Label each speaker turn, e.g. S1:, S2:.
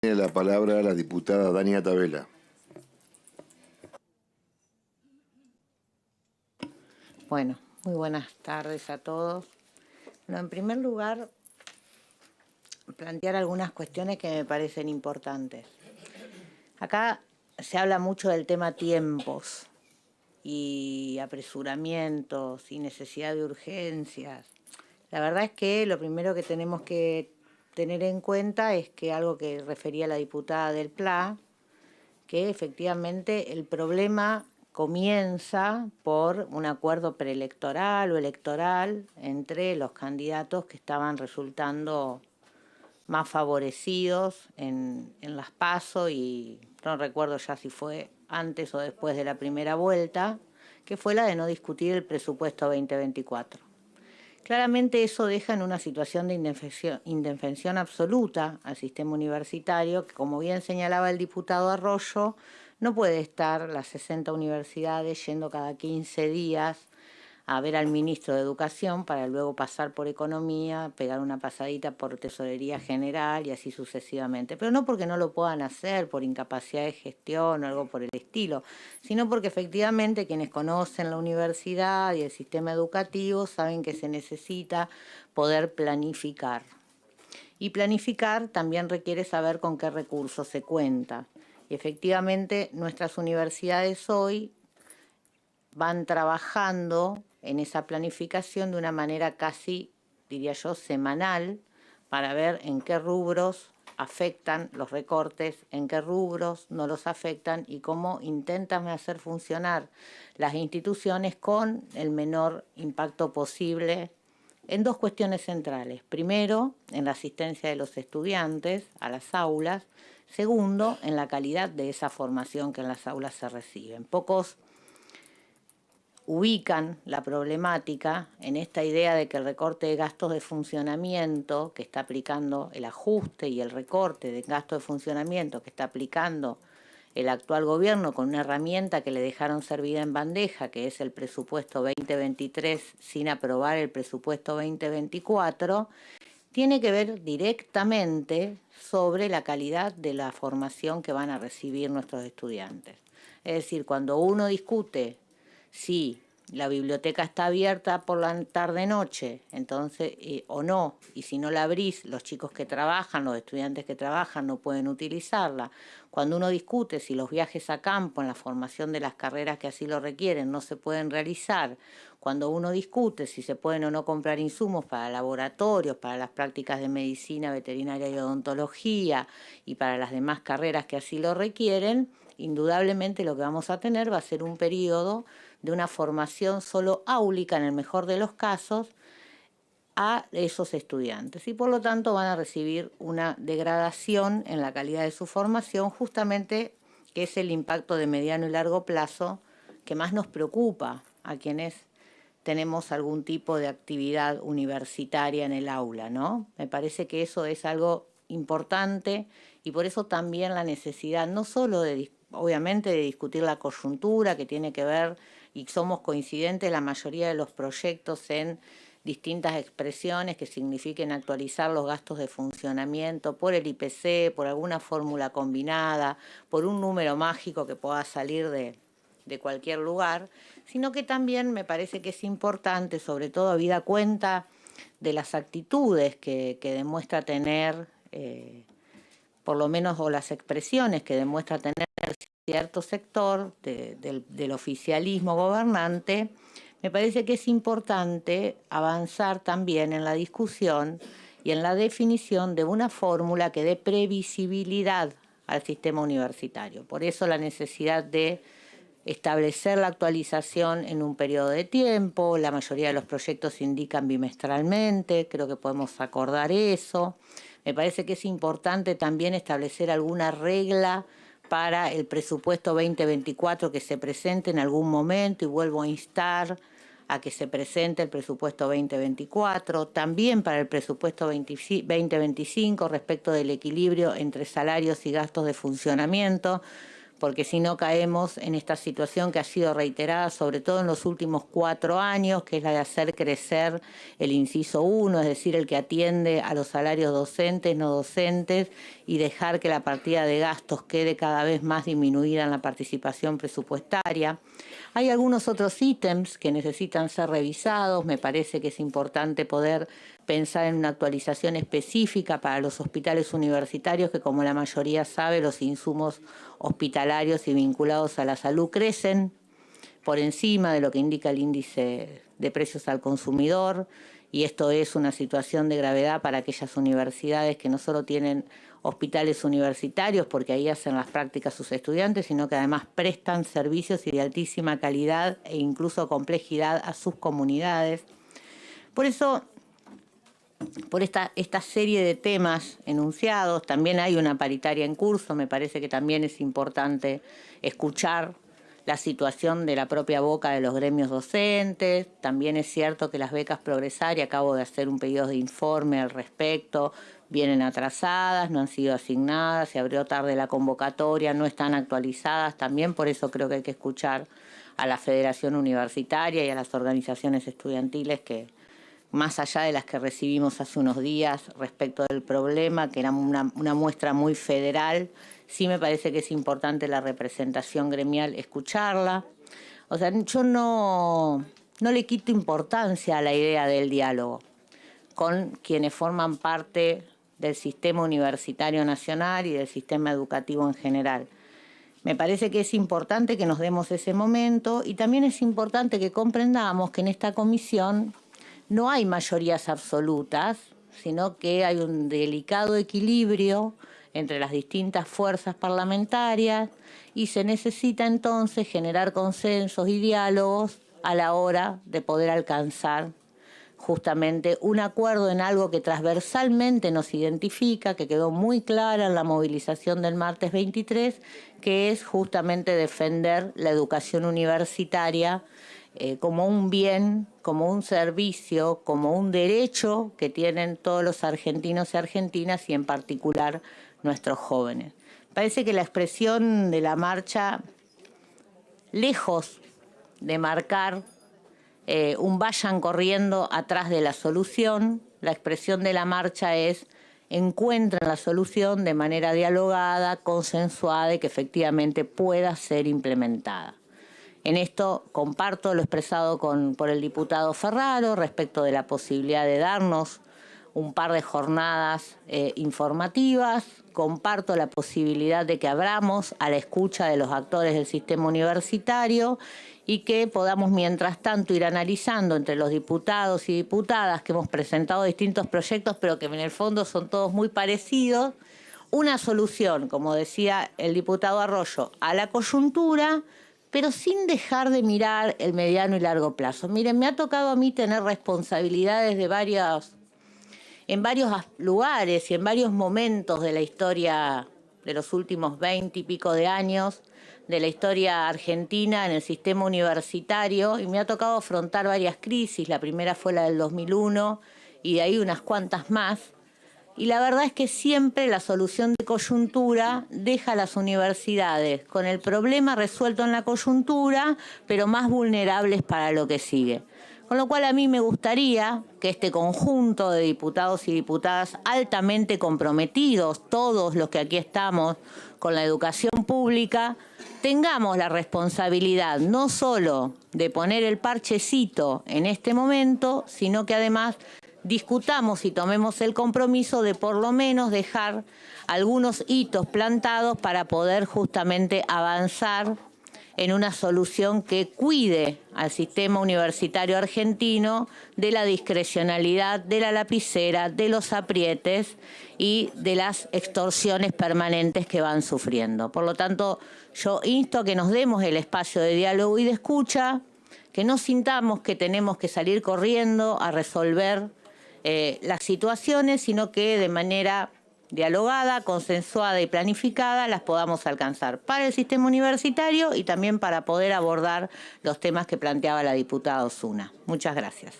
S1: Tiene la palabra la diputada Dania Tabela.
S2: Bueno, muy buenas tardes a todos. Bueno, en primer lugar, plantear algunas cuestiones que me parecen importantes. Acá se habla mucho del tema tiempos y apresuramientos y necesidad de urgencias. La verdad es que lo primero que tenemos que tener en cuenta es que algo que refería la diputada del PLA, que efectivamente el problema comienza por un acuerdo preelectoral o electoral entre los candidatos que estaban resultando más favorecidos en las PASO, y no recuerdo ya si fue antes o después de la primera vuelta, que fue la de no discutir el presupuesto 2024. Claramente eso deja en una situación de indefensión absoluta al sistema universitario, que, como bien señalaba el diputado Arroyo, no puede estar las 60 universidades yendo cada 15 días a ver al ministro de Educación para luego pasar por Economía, pegar una pasadita por Tesorería General y así sucesivamente. Pero no porque no lo puedan hacer por incapacidad de gestión o algo por el estilo, sino porque efectivamente quienes conocen la universidad y el sistema educativo saben que se necesita poder planificar. Y planificar también requiere saber con qué recursos se cuenta. Y efectivamente nuestras universidades hoy van trabajando en esa planificación de una manera casi, diría yo, semanal, para ver en qué rubros afectan los recortes, en qué rubros no los afectan y cómo intentan hacer funcionar las instituciones con el menor impacto posible en dos cuestiones centrales. Primero, en la asistencia de los estudiantes a las aulas. Segundo, en la calidad de esa formación que en las aulas se reciben. Pocos ubican la problemática en esta idea de que el recorte de gastos de funcionamiento que está aplicando el ajuste y el recorte de gastos de funcionamiento que está aplicando el actual gobierno con una herramienta que le dejaron servida en bandeja, que es el presupuesto 2023 sin aprobar el presupuesto 2024, tiene que ver directamente sobre la calidad de la formación que van a recibir nuestros estudiantes. Es decir, cuando uno discute si la biblioteca está abierta por la tarde-noche, entonces, o no, y si no la abrís, los chicos que trabajan, los estudiantes que trabajan no pueden utilizarla. Cuando uno discute si los viajes a campo en la formación de las carreras que así lo requieren no se pueden realizar, cuando uno discute si se pueden o no comprar insumos para laboratorios, para las prácticas de medicina, veterinaria y odontología y para las demás carreras que así lo requieren, indudablemente lo que vamos a tener va a ser un periodo de una formación solo áulica, en el mejor de los casos, a esos estudiantes y por lo tanto van a recibir una degradación en la calidad de su formación, justamente que es el impacto de mediano y largo plazo que más nos preocupa a quienes tenemos algún tipo de actividad universitaria en el aula, ¿no? Me parece que eso es algo importante y por eso también la necesidad no solo de, obviamente, de discutir la coyuntura que tiene que ver, y somos coincidentes la mayoría de los proyectos en distintas expresiones que signifiquen actualizar los gastos de funcionamiento por el IPC, por alguna fórmula combinada, por un número mágico que pueda salir de cualquier lugar, sino que también me parece que es importante, sobre todo habida cuenta de las actitudes que demuestra tener, por lo menos, o las expresiones que demuestra tener cierto sector del oficialismo gobernante, me parece que es importante avanzar también en la discusión y en la definición de una fórmula que dé previsibilidad al sistema universitario. Por eso la necesidad de establecer la actualización en un periodo de tiempo. La mayoría de los proyectos indican bimestralmente, creo que podemos acordar eso. Me parece que es importante también establecer alguna regla para el presupuesto 2024 que se presente en algún momento, y vuelvo a instar a que se presente el presupuesto 2024, también para el presupuesto 2025 respecto del equilibrio entre salarios y gastos de funcionamiento, porque si no caemos en esta situación que ha sido reiterada sobre todo en los últimos 4 años, que es la de hacer crecer el inciso 1, es decir, el que atiende a los salarios docentes, no docentes, y dejar que la partida de gastos quede cada vez más disminuida en la participación presupuestaria. Hay algunos otros ítems que necesitan ser revisados. Me parece que es importante poder pensar en una actualización específica para los hospitales universitarios, que como la mayoría sabe, los insumos hospitalarios y vinculados a la salud crecen por encima de lo que indica el índice de precios al consumidor, y esto es una situación de gravedad para aquellas universidades que no solo tienen hospitales universitarios, porque ahí hacen las prácticas sus estudiantes, sino que además prestan servicios de altísima calidad e incluso complejidad a sus comunidades. Por eso, por esta serie de temas enunciados, también hay una paritaria en curso. Me parece que también es importante escuchar la situación de la propia boca de los gremios docentes. También es cierto que las becas Progresar, y acabo de hacer un pedido de informe al respecto, vienen atrasadas, no han sido asignadas, se abrió tarde la convocatoria, no están actualizadas también. Por eso creo que hay que escuchar a la Federación Universitaria y a las organizaciones estudiantiles, que más allá de las que recibimos hace unos días respecto del problema, que era una muestra muy federal, sí me parece que es importante la representación gremial, escucharla. O sea, yo no le quito importancia a la idea del diálogo con quienes forman parte del sistema universitario nacional y del sistema educativo en general. Me parece que es importante que nos demos ese momento, y también es importante que comprendamos que en esta comisión no hay mayorías absolutas, sino que hay un delicado equilibrio entre las distintas fuerzas parlamentarias, y se necesita entonces generar consensos y diálogos a la hora de poder alcanzar justamente un acuerdo en algo que transversalmente nos identifica, que quedó muy clara en la movilización del martes 23, que es justamente defender la educación universitaria como un bien, como un servicio, como un derecho que tienen todos los argentinos y argentinas, y en particular nuestros jóvenes. Parece que la expresión de la marcha, lejos de marcar un vayan corriendo atrás de la solución, la expresión de la marcha es: encuentren la solución de manera dialogada, consensuada y que efectivamente pueda ser implementada. En esto comparto lo expresado por el diputado Ferraro respecto de la posibilidad de darnos un par de jornadas informativas. Comparto la posibilidad de que abramos a la escucha de los actores del sistema universitario y que podamos, mientras tanto, ir analizando entre los diputados y diputadas que hemos presentado distintos proyectos, pero que en el fondo son todos muy parecidos, una solución, como decía el diputado Arroyo, a la coyuntura, pero sin dejar de mirar el mediano y largo plazo. Miren, me ha tocado a mí tener responsabilidades en varios lugares y en varios momentos de la historia de los últimos 20 y pico de años de la historia argentina en el sistema universitario, y me ha tocado afrontar varias crisis. La primera fue la del 2001 y de ahí unas cuantas más. Y la verdad es que siempre la solución de coyuntura deja a las universidades con el problema resuelto en la coyuntura, pero más vulnerables para lo que sigue. Con lo cual a mí me gustaría que este conjunto de diputados y diputadas altamente comprometidos, todos los que aquí estamos con la educación pública, tengamos la responsabilidad no solo de poner el parchecito en este momento, sino que además discutamos y tomemos el compromiso de por lo menos dejar algunos hitos plantados para poder justamente avanzar en una solución que cuide al sistema universitario argentino de la discrecionalidad, de la lapicera, de los aprietes y de las extorsiones permanentes que van sufriendo. Por lo tanto, yo insto a que nos demos el espacio de diálogo y de escucha, que no sintamos que tenemos que salir corriendo a resolver las situaciones, sino que de manera dialogada, consensuada y planificada las podamos alcanzar para el sistema universitario y también para poder abordar los temas que planteaba la diputada Osuna. Muchas gracias.